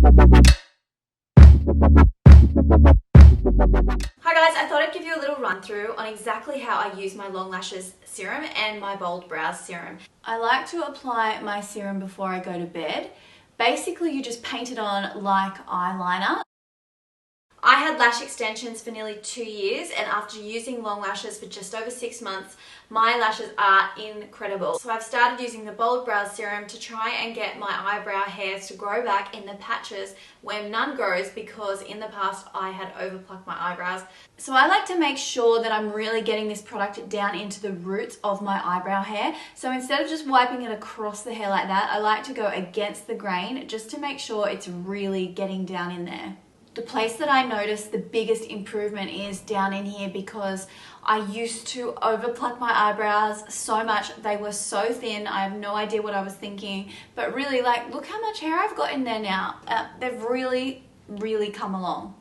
Hi guys, I thought I'd give you a little run through on exactly how I use my long lashes serum and my bold brows serum. I like to apply my serum before I go to bed. Basically, you just paint it on like eyeliner. I had lash extensions for nearly 2 years, and after using long lashes for just over 6 months, my lashes are incredible. So I've started using the Bold Brows Serum to try and get my eyebrow hairs to grow back in the patches where none grows, because in the past I had overplucked my eyebrows. So I like to make sure that I'm really getting this product down into the roots of my eyebrow hair. So instead of just wiping it across the hair like that, I like to go against the grain just to make sure it's really getting down in there. The place that I noticed the biggest improvement is down in here, because I used to overpluck my eyebrows so much. They were so thin. I have no idea what I was thinking. But really, like, look how much hair I've got in there now. They've really, really come along.